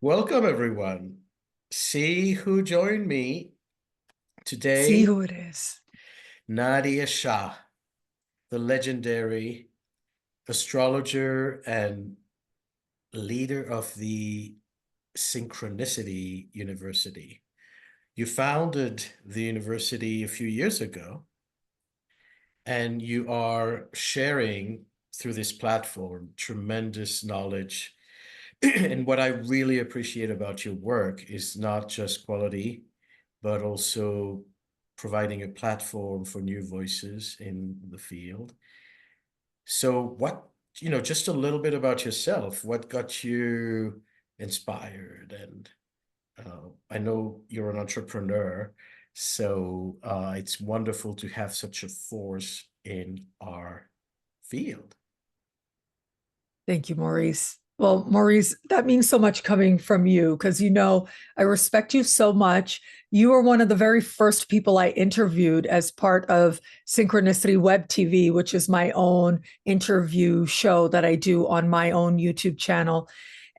Welcome, everyone. See who joined me See today? who it is. Nadiya Shah, the legendary astrologer and leader of the Synchronicity University. You founded the university a few years ago, and you are sharing through this platform tremendous knowledge. And what I really appreciate about your work is not just quality, but also providing a platform for new voices in the field. So just a little bit about yourself. What got you inspired? And I know you're an entrepreneur, so it's wonderful to have such a force in our field. Thank you, Maurice. Well, Maurice, that means so much coming from you because I respect you so much. You were one of the very first people I interviewed as part of Synchronicity Web TV, which is my own interview show that I do on my own YouTube channel.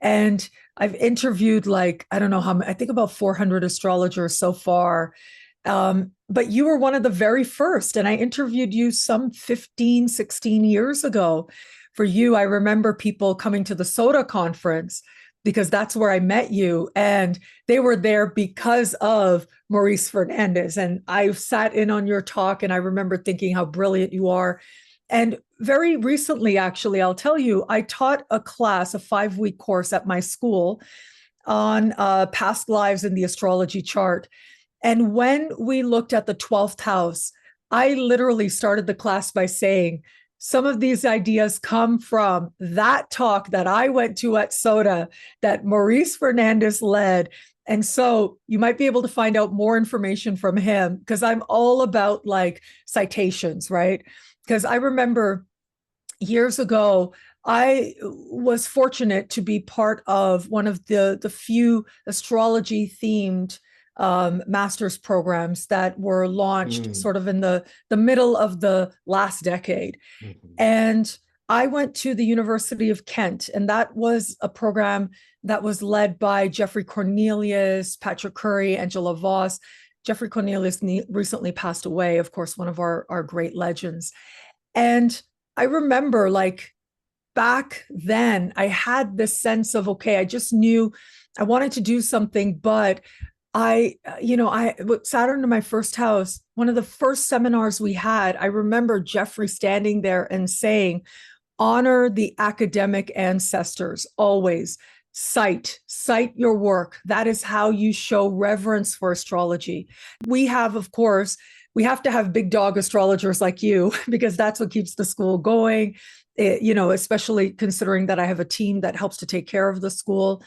And I've interviewed I don't know how many, I think about 400 astrologers so far. But you were one of the very first, and I interviewed you some 15, 16 years ago. For you, I remember people coming to the soda conference because that's where I met you. And they were there because of Maurice Fernandez. And I sat in on your talk and I remember thinking how brilliant you are. And very recently, actually, I'll tell you, I taught a class, a 5-week course at my school on past lives in the astrology chart. And when we looked at the 12th house, I literally started the class by saying, some of these ideas come from that talk that I went to at SOTA that Maurice Fernandez led. And so you might be able to find out more information from him because I'm all about citations, right? Because I remember years ago, I was fortunate to be part of one of the few astrology themed master's programs that were launched Mm, sort of in the middle of the last decade. mhm. And I went to the University of Kent, and that was a program that was led by Jeffrey Cornelius, Patrick Curry, Angela Voss. Jeffrey Cornelius recently passed away, of course, one of our great legends. And I remember back then, I had this sense of, okay, I just knew I wanted to do something, but I with Saturn in my first house, one of the first seminars we had, I remember Jeffrey standing there and saying, honor the academic ancestors always. Cite your work. That is how you show reverence for astrology. We have, of course, we have to have big dog astrologers like you because that's what keeps the school going. Especially considering that I have a team that helps to take care of the school.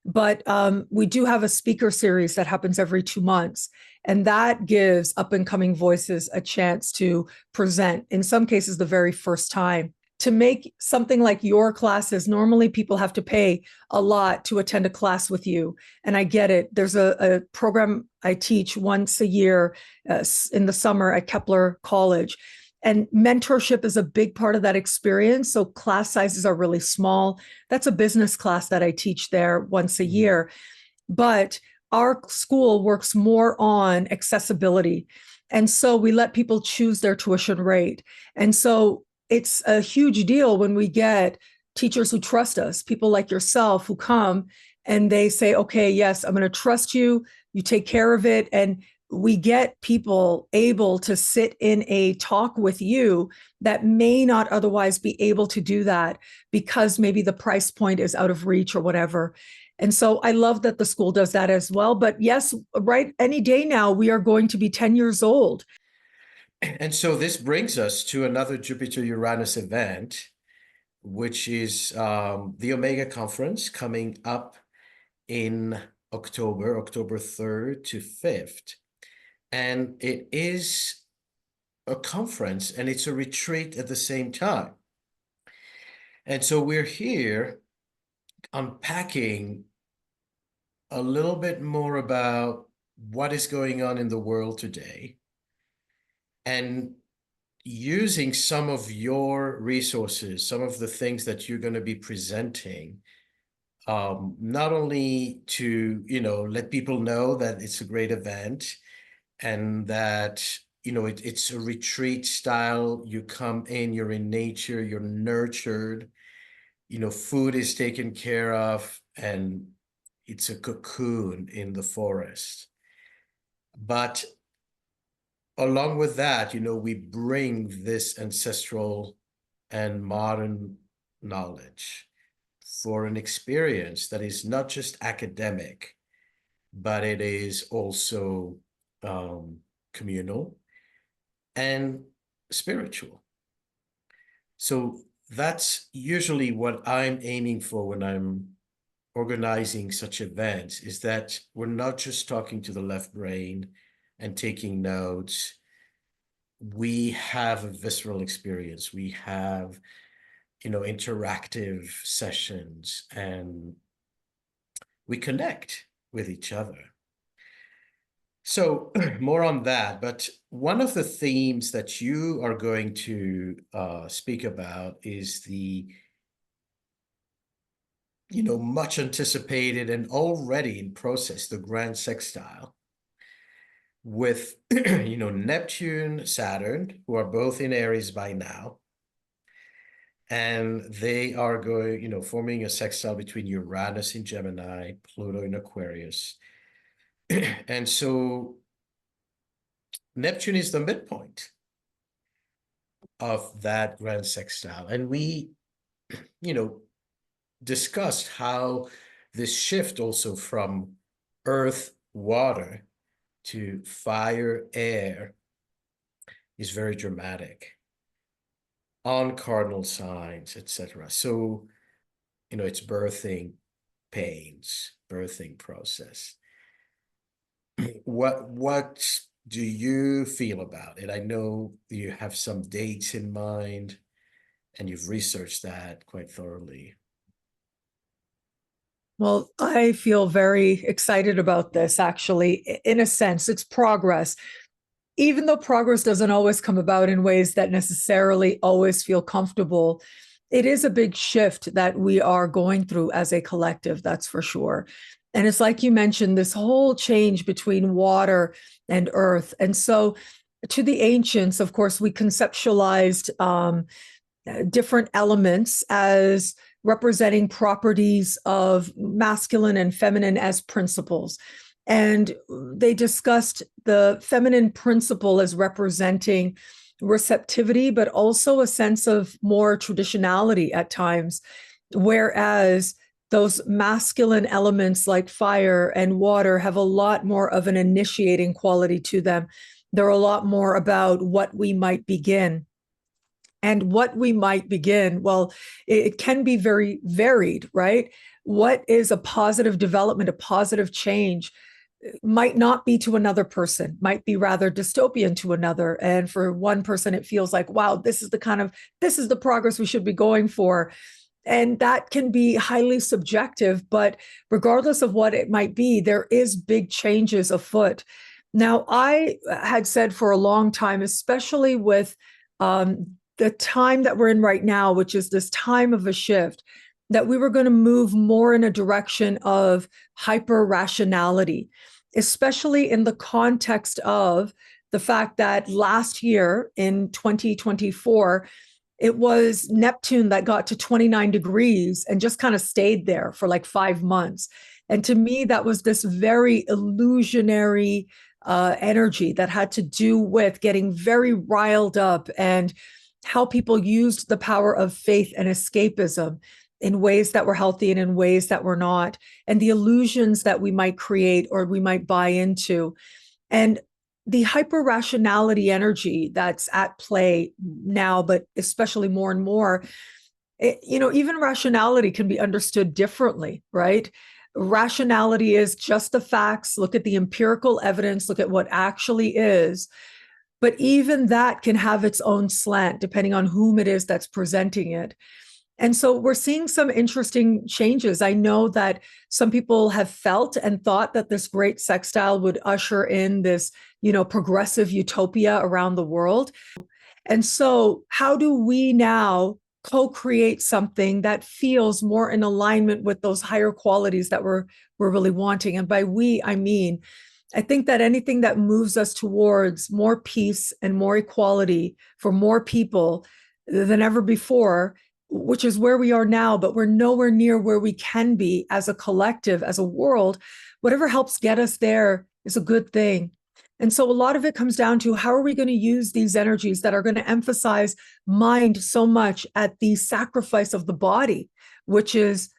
But we do have a speaker series that happens every 2 months. And that gives up and coming voices a chance to present, in some cases, the very first time. To make something like your classes, normally people have to pay a lot to attend a class with you. And I get it. There's a program I teach once a year in the summer at Kepler College. And mentorship is a big part of that experience. So class sizes are really small. That's a business class that I teach there once a Mm. year. But our school works more on accessibility. And so we let people choose their tuition rate. And so it's a huge deal when we get teachers who trust us, people like yourself who come and they say, okay, yes, I'm going to trust you. You take care of it. And we get people able to sit in a talk with you that may not otherwise be able to do that because maybe the price point is out of reach or whatever. And so I love that the school does that as well. But yes, right, any day now, we are going to be 10 years old. And so this brings us to another Jupiter-Uranus event, which is the Omega Conference coming up in October, October 3rd to 5th. And it is a conference and it's a retreat at the same time. And so we're here unpacking a little bit more about what is going on in the world today and using some of your resources, some of the things that you're going to be presenting not only to, let people know that it's a great event and that, it's a retreat style. You come in, you're in nature, you're nurtured, food is taken care of, and it's a cocoon in the forest. But along with that, we bring this ancestral and modern knowledge for an experience that is not just academic, but it is also communal and spiritual. So that's usually what I'm aiming for when I'm organizing such events, is that we're not just talking to the left brain and taking notes. We have a visceral experience. We have, interactive sessions, and we connect with each other. So more on that, but one of the themes that you are going to speak about is the, much anticipated and already in process, the Grand Sextile with, Neptune, Saturn, who are both in Aries by now. And they are going, forming a sextile between Uranus in Gemini, Pluto in Aquarius. And so Neptune is the midpoint of that Grand Sextile. And we, discussed how this shift also from earth, water to fire, air is very dramatic on cardinal signs, etc. So, it's birthing pains, birthing process. What do you feel about it? I know you have some dates in mind and you've researched that quite thoroughly. Well, I feel very excited about this, actually. In a sense, it's progress. Even though progress doesn't always come about in ways that necessarily always feel comfortable, it is a big shift that we are going through as a collective, that's for sure. And it's like you mentioned, this whole change between water and earth. And so, to the ancients, of course, we conceptualized different elements as representing properties of masculine and feminine as principles. And they discussed the feminine principle as representing receptivity, but also a sense of more traditionality at times. Whereas those masculine elements like fire and water have a lot more of an initiating quality to them. They're a lot more about what we might begin. And what we might begin, well, it can be very varied, right? What is a positive development, a positive change, might not be to another person, might be rather dystopian to another. And for one person, it feels like, wow, this is the progress we should be going for. And that can be highly subjective, but regardless of what it might be, there is big changes afoot. Now, I had said for a long time, especially with the time that we're in right now, which is this time of a shift, that we were going to move more in a direction of hyper rationality, especially in the context of the fact that last year in 2024, it was Neptune that got to 29 degrees and just kind of stayed there for like 5 months. And to me, that was this very illusionary energy that had to do with getting very riled up and how people used the power of faith and escapism in ways that were healthy and in ways that were not, and the illusions that we might create or we might buy into. And the hyper rationality energy that's at play now, but especially more and more, even rationality can be understood differently, right? Rationality is just the facts, look at the empirical evidence, look at what actually is. But even that can have its own slant depending on whom it is that's presenting it. And so we're seeing some interesting changes. I know that some people have felt and thought that this great sextile would usher in this, progressive utopia around the world. And so how do we now co-create something that feels more in alignment with those higher qualities that we're really wanting. And by we, I mean, I think that anything that moves us towards more peace and more equality for more people than ever before, which is where we are now, but we're nowhere near where we can be as a collective, as a world. Whatever helps get us there is a good thing. And so a lot of it comes down to how are we going to use these energies that are going to emphasize mind so much at the sacrifice of the body, which is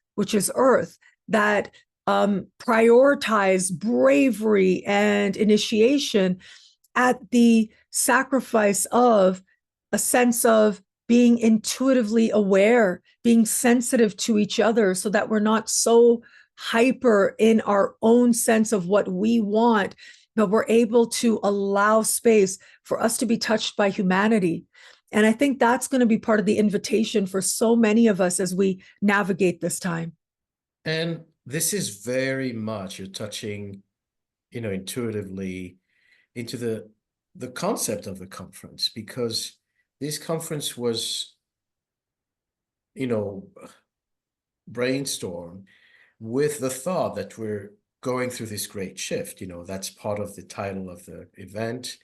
earth, that prioritize bravery and initiation at the sacrifice of a sense of being intuitively aware, being sensitive to each other so that we're not so hyper in our own sense of what we want, but we're able to allow space for us to be touched by humanity. And I think that's going to be part of the invitation for so many of us as we navigate this time. And this is very much, you're touching, intuitively into the concept of the conference, because this conference was, brainstormed with the thought that we're going through this great shift. That's part of the title of the event.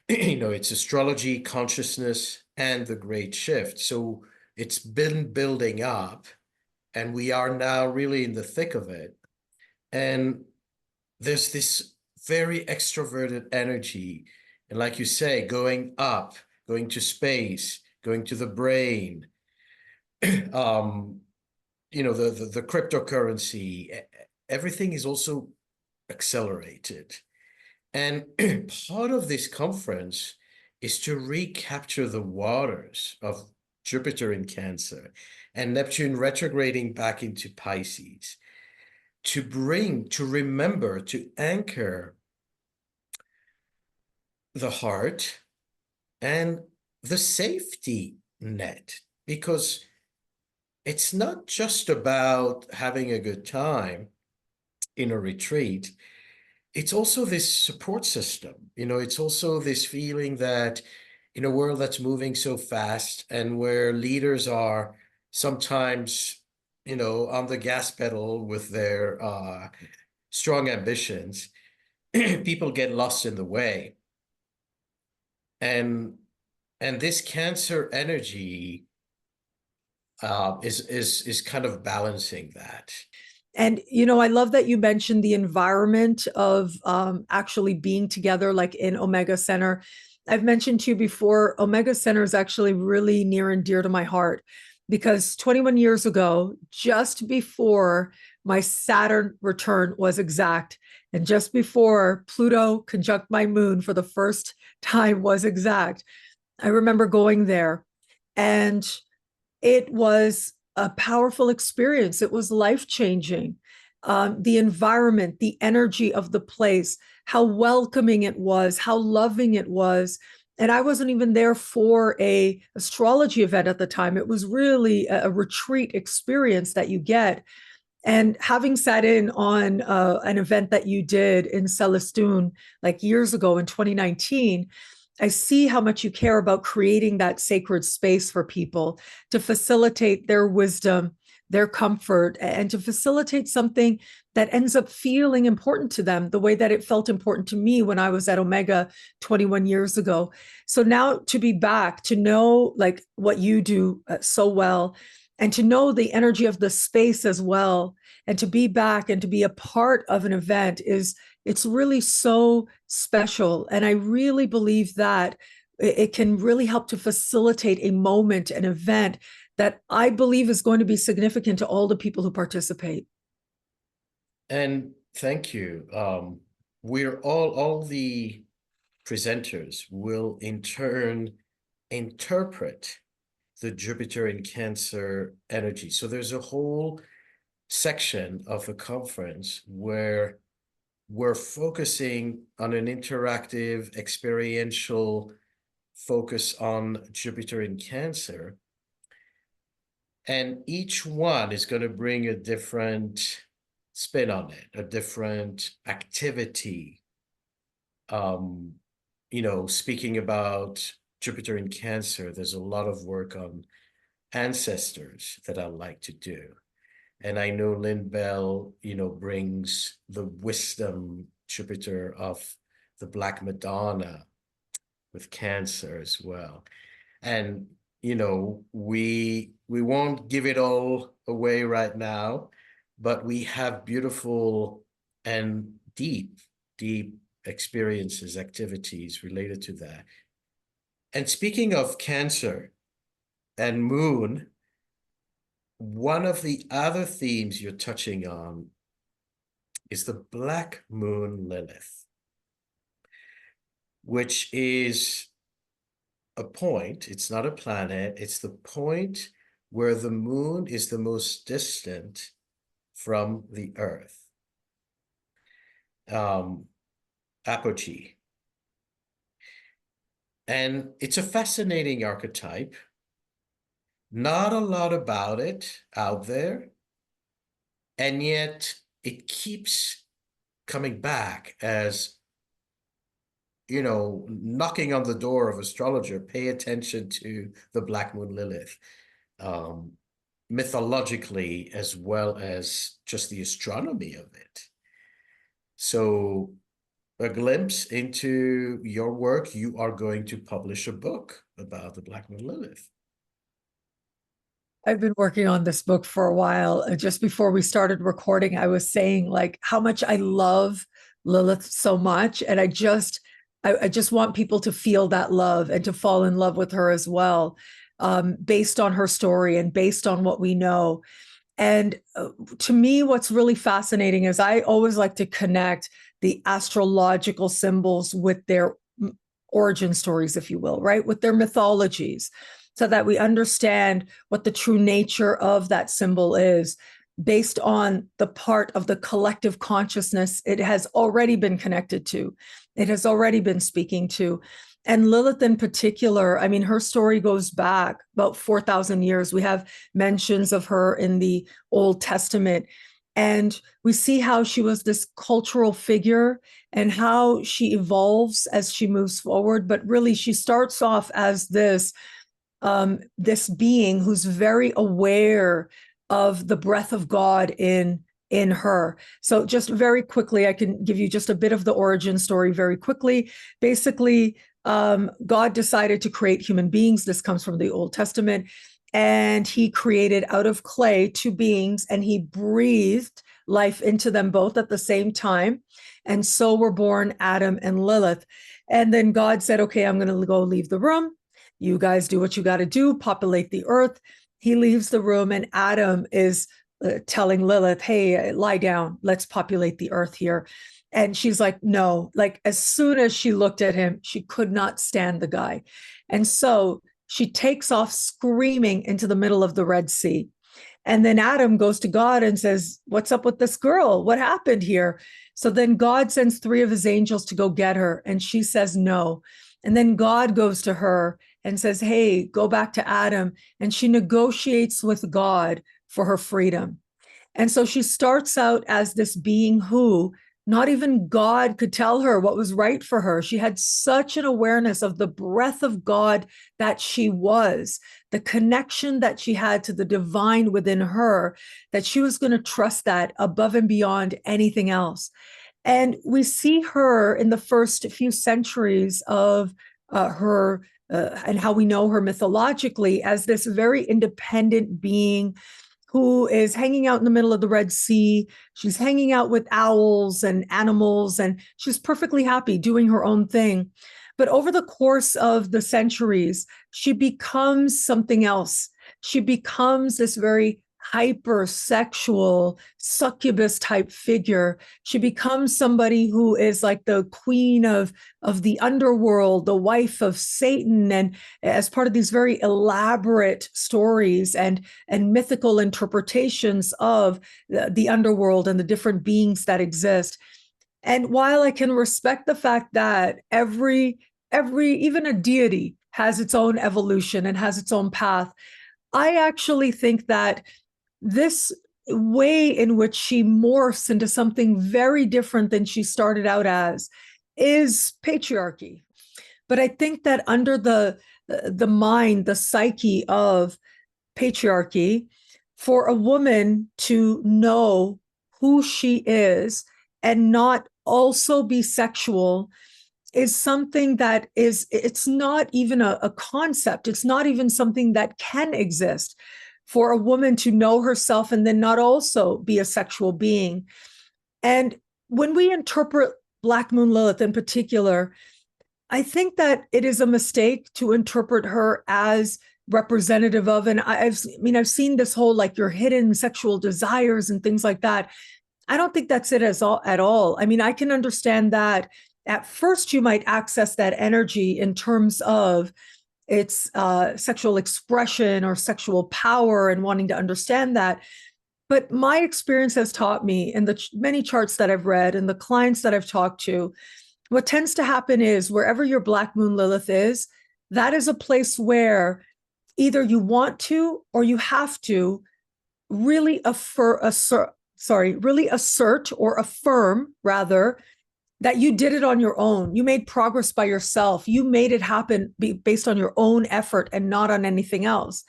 It's astrology, consciousness, and the great shift. So it's been building up, and we are now really in the thick of it. And there's this very extroverted energy. And like you say, going up, going to space, going to the brain, the cryptocurrency, everything is also accelerated. And part of this conference is to recapture the waters of Jupiter in Cancer and Neptune retrograding back into Pisces, to remember, to anchor the heart and the safety net, because it's not just about having a good time in a retreat. It's also this support system. It's also this feeling that in a world that's moving so fast and where leaders are sometimes, on the gas pedal with their strong ambitions, people get lost in the way. And this Cancer energy is kind of balancing that. And, I love that you mentioned the environment of actually being together, like in Omega Center. I've mentioned to you before, Omega Center is actually really near and dear to my heart because 21 years ago, just before my Saturn return was exact, and just before Pluto conjunct my moon for the first time was exact, I remember going there, and it was a powerful experience. It was life-changing. The environment, the energy of the place, how welcoming it was, how loving it was. And I wasn't even there for a astrology event at the time. It was really a retreat experience that you get. And having sat in on an event that you did in Celestune like years ago in 2019, I see how much you care about creating that sacred space for people to facilitate their wisdom, their comfort, and to facilitate something that ends up feeling important to them the way that it felt important to me when I was at Omega 21 years ago. So now to be back, to know like what you do so well, and to know the energy of the space as well, and to be back and to be a part of an event it's really so special. And I really believe that it can really help to facilitate a moment, an event that I believe is going to be significant to all the people who participate. And thank you. We're all the presenters will in turn interpret the Jupiter in Cancer energy. So there's a whole section of the conference where we're focusing on an interactive, experiential focus on Jupiter in Cancer. And each one is going to bring a different spin on it, a different activity. Speaking about Jupiter in Cancer, there's a lot of work on ancestors that I like to do. And I know Lynn Bell, brings the wisdom Jupiter of the Black Madonna with Cancer as well. And, we won't give it all away right now, but we have beautiful and deep, deep experiences, activities related to that. And speaking of Cancer and Moon, one of the other themes you're touching on is the Black Moon Lilith, which is a point. It's not a planet. It's the point where the moon is the most distant from the Earth. Apogee. And it's a fascinating archetype. Not a lot about it out there. And yet it keeps coming back as, knocking on the door of astrologer. Pay attention to the Black Moon Lilith, mythologically, as well as just the astronomy of it. So a glimpse into your work. You are going to publish a book about the Black Moon Lilith. I've been working on this book for a while. Just before we started recording, I was saying like how much I love Lilith so much. And I just want people to feel that love and to fall in love with her as well, based on her story and based on what we know. And to me, what's really fascinating is I always like to connect the astrological symbols with their origin stories, if you will, right? With their mythologies, so that we understand what the true nature of that symbol is based on the part of the collective consciousness it has already been connected to, it has already been speaking to. And Lilith in particular, I mean, her story goes back about 4,000 years. We have mentions of her in the Old Testament. And we see how she was this cultural figure and how she evolves as she moves forward. But really, she starts off as this being who's very aware of the breath of God in her. So just very quickly, I can give you just a bit of the origin story very quickly. Basically, God decided to create human beings. This comes from the Old Testament. And he created out of clay two beings, and he breathed life into them both at the same time. And so were born Adam and Lilith. And then God said, okay, I'm going to go leave the room. You guys do what you got to do, populate the earth. He leaves the room, and Adam is telling Lilith, hey, lie down. Let's populate the earth here. And she's like, no. Like, as soon as she looked at him, she could not stand the guy. And so she takes off screaming into the middle of the Red Sea. And then Adam goes to God and says, what's up with this girl? What happened here? So then God sends 3 of his angels to go get her. And she says no. And then God goes to her and says, hey, go back to Adam. And she negotiates with God for her freedom. And so she starts out as this being who not even God could tell her what was right for her. She had such an awareness of the breath of God that she was, the connection that she had to the divine within her, that she was going to trust that above and beyond anything else. And we see her in the first few centuries of her and how we know her mythologically as this very independent being who is hanging out in the middle of the Red Sea. She's hanging out with owls and animals, and she's perfectly happy doing her own thing. But over the course of the centuries, she becomes something else. She becomes this very hypersexual succubus type figure. She becomes somebody who is like the queen of the underworld, the wife of Satan, and as part of these very elaborate stories and mythical interpretations of the underworld and the different beings that exist. And while I can respect the fact that every even a deity has its own evolution and has its own path, I actually think that this way in which she morphs into something very different than she started out as is patriarchy. But I think that under the mind, the psyche of patriarchy, for a woman to know who she is and not also be sexual is something that it's not even a concept. It's not even something that can exist for a woman to know herself and then not also be a sexual being. And when we interpret Black Moon Lilith in particular, I think that it is a mistake to interpret her as representative of, and I've seen this whole like your hidden sexual desires and things like that. I don't think that's it at all. I mean, I can understand that at first you might access that energy in terms of its sexual expression or sexual power and wanting to understand that. But my experience has taught me in the many charts that I've read and the clients that I've talked to, what tends to happen is wherever your Black Moon Lilith is, that is a place where either you want to or you have to really really assert or affirm rather that you did it on your own. You made progress by yourself. You made it happen based on your own effort and not on anything else.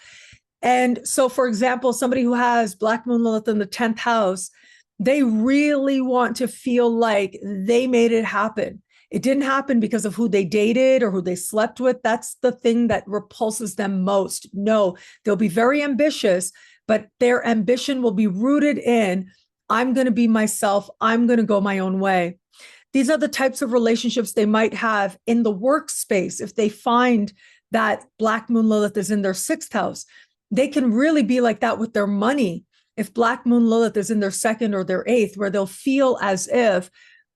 And so, for example, somebody who has Black Moon Lilith in the 10th house, they really want to feel like they made it happen. It didn't happen because of who they dated or who they slept with. That's the thing that repulses them most. No, they'll be very ambitious, but their ambition will be rooted in, I'm going to be myself. I'm going to go my own way. These are the types of relationships they might have in the workspace. If they find that Black Moon Lilith is in their 6th house, they can really be like that with their money. If Black Moon Lilith is in their 2nd or their 8th, where they'll feel as if,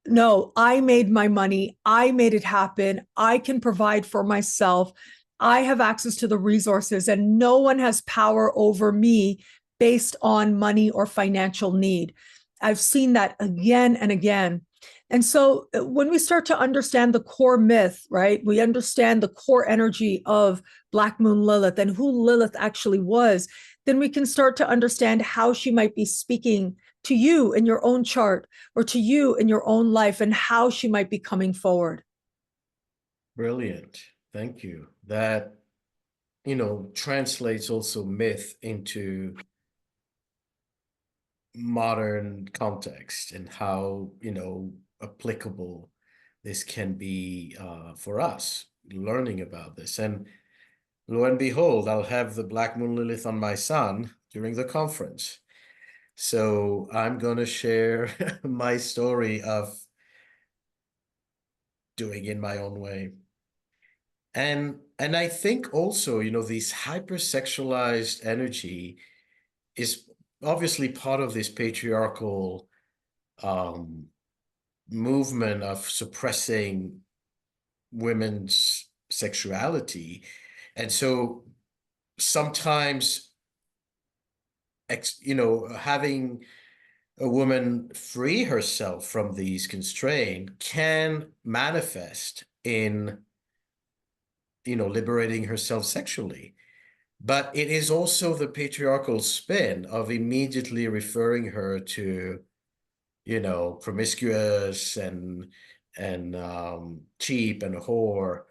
no, I made my money. I made it happen. I can provide for myself. I have access to the resources and no one has power over me based on money or financial need. I've seen that again and again. And so when we start to understand the core myth, right, we understand the core energy of Black Moon Lilith and who Lilith actually was, then we can start to understand how she might be speaking to you in your own chart or to you in your own life and how she might be coming forward. Brilliant. Thank you. That, translates also myth into modern context and how, applicable this can be for us learning about this. And lo and behold, I'll have the Black Moon Lilith on my son during the conference. So I'm going to share my story of doing it my own way. And I think also, this hypersexualized energy is obviously part of this patriarchal movement of suppressing women's sexuality. And so sometimes, having a woman free herself from these constraints can manifest in, liberating herself sexually. But it is also the patriarchal spin of immediately referring her to, promiscuous and cheap and whore,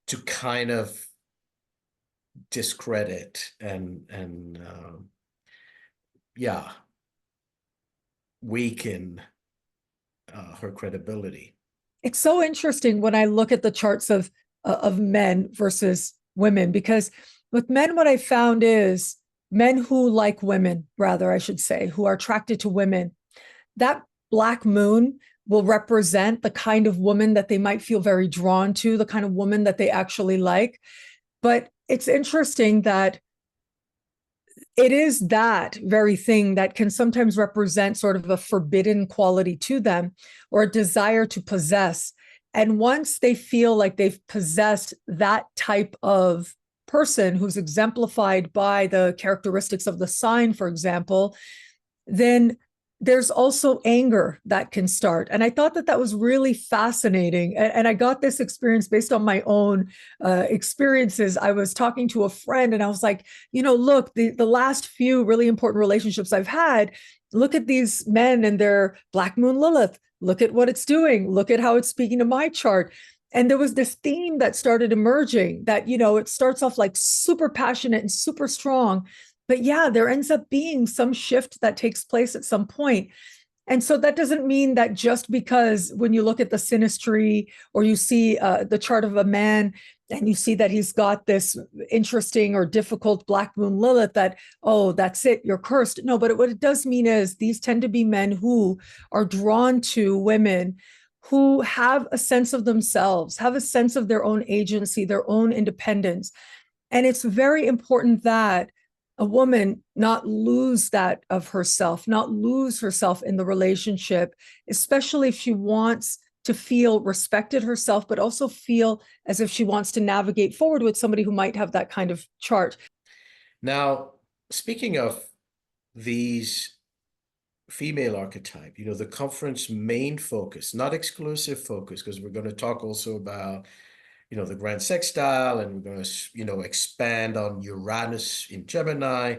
to kind of discredit and weaken her credibility. It's so interesting when I look at the charts of men versus women, because with men, what I found is men who like women, rather, I should say, who are attracted to women, that Black Moon will represent the kind of woman that they might feel very drawn to, the kind of woman that they actually like. But it's interesting that it is that very thing that can sometimes represent sort of a forbidden quality to them or a desire to possess. And once they feel like they've possessed that type of person who's exemplified by the characteristics of the sign, for example, then there's also anger that can start. And I thought that that was really fascinating. And I got this experience based on my own experiences. I was talking to a friend and I was like, look, the last few really important relationships I've had, look at these men and their Black Moon Lilith. Look at what it's doing. Look at how it's speaking to my chart. And there was this theme that started emerging that, it starts off like super passionate and super strong. But yeah, there ends up being some shift that takes place at some point. And so that doesn't mean that just because when you look at the synastry or you see the chart of a man and you see that he's got this interesting or difficult Black Moon Lilith, that, oh, that's it, you're cursed. No, but what it does mean is these tend to be men who are drawn to women who have a sense of themselves, have a sense of their own agency, their own independence. And it's very important that a woman not lose that of herself, not lose herself in the relationship, especially if she wants to feel respected herself, but also feel as if she wants to navigate forward with somebody who might have that kind of chart. Now, speaking of these female archetype, the conference main focus, not exclusive focus, because we're going to talk also about the Grand Sextile, and we're going to, expand on Uranus in Gemini,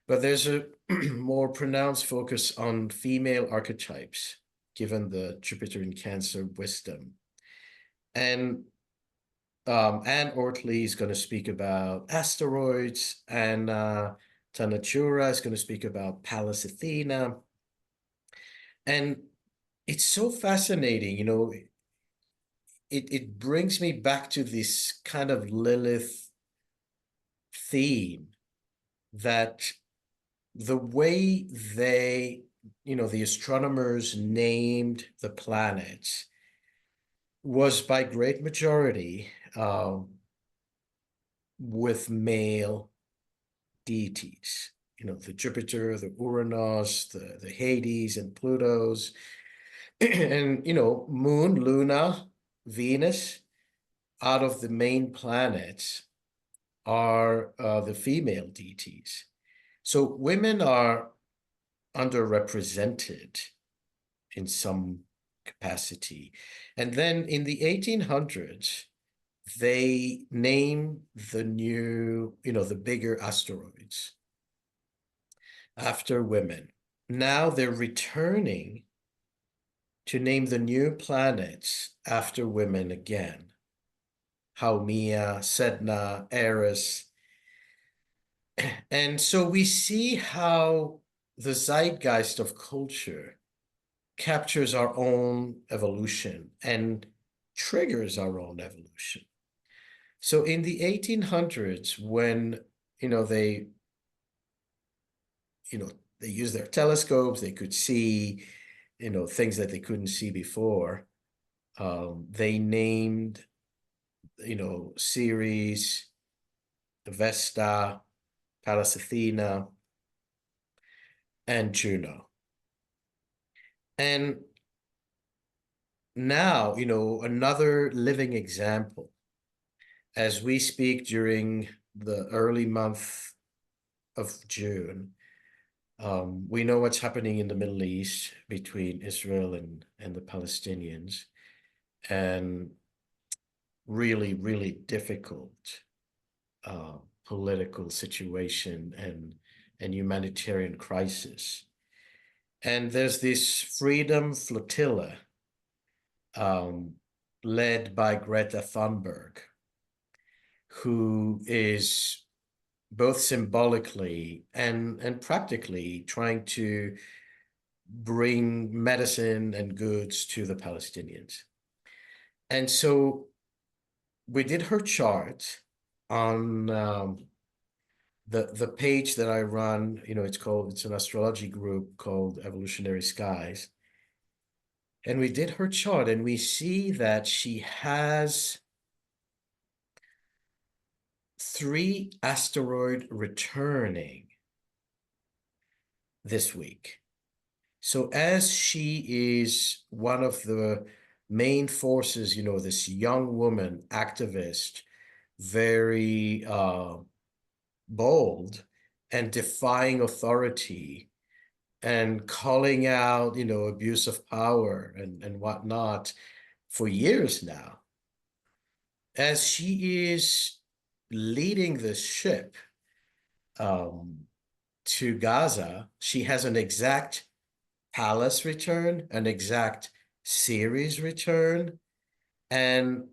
but there's a more pronounced focus on female archetypes, given the Jupiter in Cancer wisdom. And Anne Ortley is going to speak about asteroids, and Tanachura is going to speak about Pallas Athena. And it's so fascinating, it brings me back to this kind of Lilith theme, that the way they, the astronomers named the planets was by great majority with male deities. The Jupiter, the Uranus, the Hades and Plutos, and, Moon, Luna, Venus, out of the main planets, are the female deities. So women are underrepresented in some capacity. And then in the 1800s, they name the new, the bigger asteroids after women. Now they're returning to name the new planets after women again. Haumea, Sedna, Eris. And so we see how the zeitgeist of culture captures our own evolution and triggers our own evolution. So in the 1800s, when, they used their telescopes, they could see, things that they couldn't see before. They named, Ceres, Vesta, Pallas Athena, and Juno. And now, another living example, as we speak during the early month of June, we know what's happening in the Middle East between Israel and the Palestinians, and really, really difficult political situation and humanitarian crisis. And there's this freedom flotilla led by Greta Thunberg, who is both symbolically and practically trying to bring medicine and goods to the Palestinians. And so we did her chart on the page that I run. It's an astrology group called Evolutionary Skies. And we did her chart, and we see that she has 3 asteroid returning this week. So as she is one of the main forces, this young woman activist, very bold and defying authority and calling out, abuse of power and whatnot for years now, as she is leading this ship to Gaza, she has an exact Pallas return, an exact Ceres return, and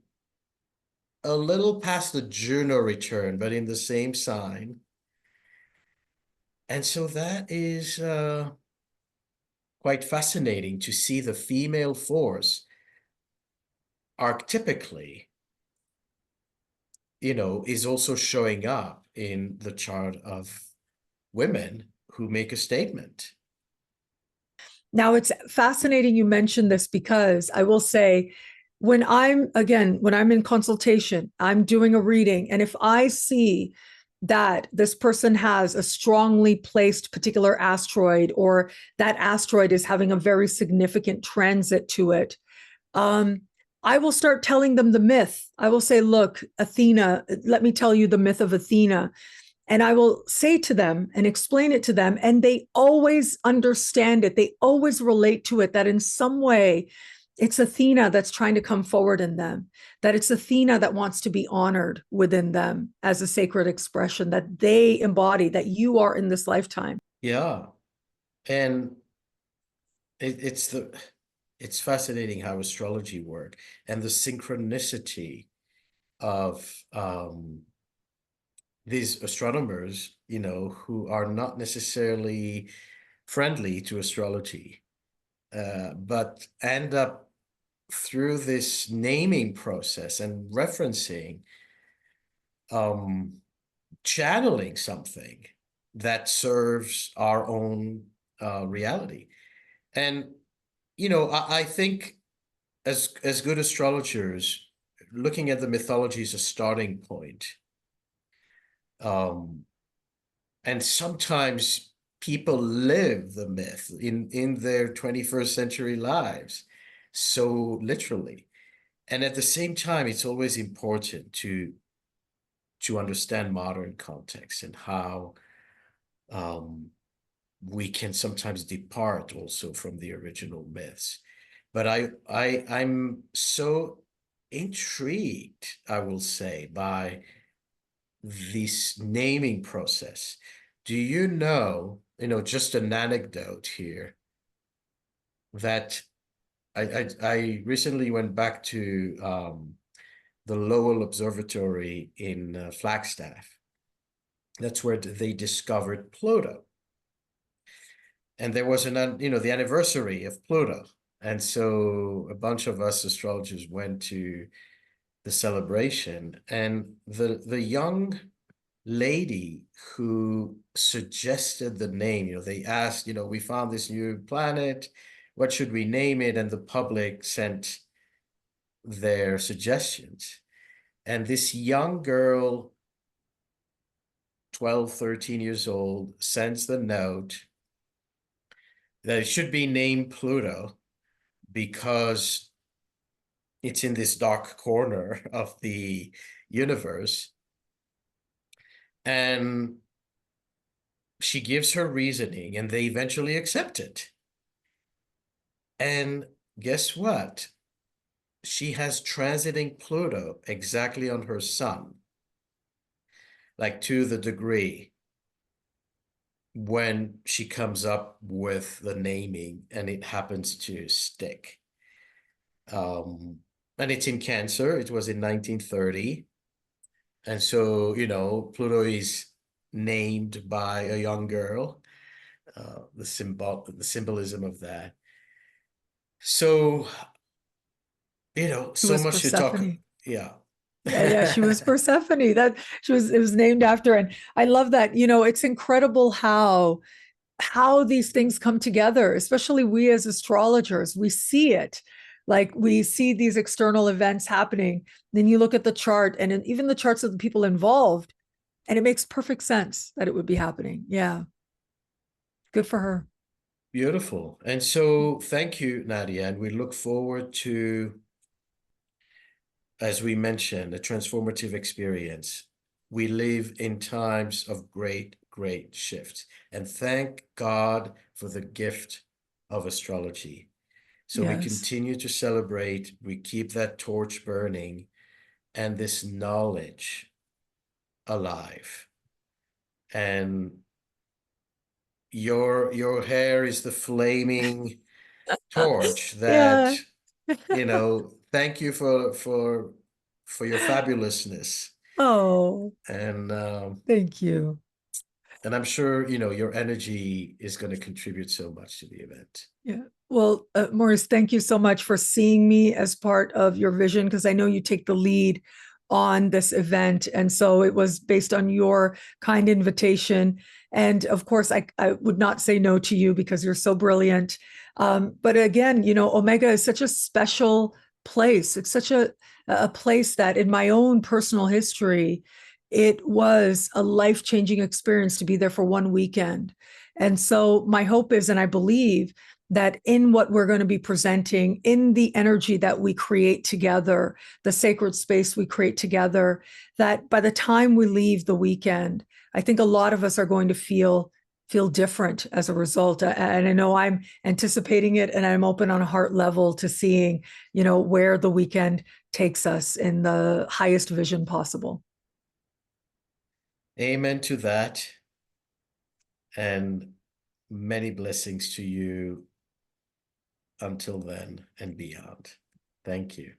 a little past the Juno return, but in the same sign. And so that is quite fascinating to see the female force archetypically, is also showing up in the chart of women who make a statement. Now, it's fascinating you mentioned this, because I will say, when I'm in consultation, I'm doing a reading, and if I see that this person has a strongly placed particular asteroid, or that asteroid is having a very significant transit to it, I will start telling them the myth. I will say, look, Athena, let me tell you the myth of Athena. And I will say to them and explain it to them, and they always understand it. They always relate to it, that in some way it's Athena that's trying to come forward in them, that it's Athena that wants to be honored within them as a sacred expression that they embody, that you are in this lifetime. Yeah. And it's fascinating how astrology works, and the synchronicity of these astronomers, who are not necessarily friendly to astrology, but end up through this naming process and referencing, channeling something that serves our own reality. And, I think as good astrologers, looking at the mythology is a starting point. And sometimes people live the myth in their 21st century lives, so literally. And at the same time, it's always important to understand modern context and how we can sometimes depart also from the original myths. But I'm so intrigued, I will say, by this naming process. Do you know, just an anecdote here, that I recently went back to the Lowell Observatory in Flagstaff. That's where they discovered Pluto. And there was the anniversary of Pluto. And so a bunch of us astrologers went to the celebration, and the young lady who suggested the name, they asked, we found this new planet, what should we name it? And the public sent their suggestions. And this young girl, 12, 13 years old, sends the note that it should be named Pluto because it's in this dark corner of the universe. And she gives her reasoning, and they eventually accept it. And guess what? She has transiting Pluto exactly on her sun, like to the degree, when she comes up with the naming, and it happens to stick. And it's in Cancer. It was in 1930. And so, Pluto is named by a young girl, the symbolism of that. So, It so was much to talk. Persephone. Yeah. Yeah, she was Persephone. It was named after. And I love that. It's incredible how these things come together, especially we as astrologers. We see it. Like, we see these external events happening. Then you look at the chart, and even the charts of the people involved, and it makes perfect sense that it would be happening. Yeah. Good for her. Beautiful. And so thank you, Nadiya. And we look forward to, as we mentioned, a transformative experience. We live in times of great, great shifts. And thank God for the gift of astrology. So we Yes. continue to celebrate, we keep that torch burning, and this knowledge alive. And your hair is the flaming torch that, Yeah. thank you for your fabulousness. Oh, And thank you. and I'm sure, you know, your energy is going to contribute so much to the event. Yeah. Well, Maurice, thank you so much for seeing me as part of your vision, because I know you take the lead on this event. And so it was based on your kind invitation. And of course, I would not say no to you because you're so brilliant. But again, you know, Omega is such a special place. It's such a place that in my own personal history, it was a life-changing experience to be there for one weekend. And so my hope is, and I believe, that in what we're going to be presenting, in the energy that we create together, the sacred space we create together, that by the time we leave the weekend, I think a lot of us are going to feel different as a result. And I know I'm anticipating it, and I'm open on a heart level to seeing, you know, where the weekend takes us in the highest vision possible. Amen to that. And many blessings to you until then and beyond. Thank you.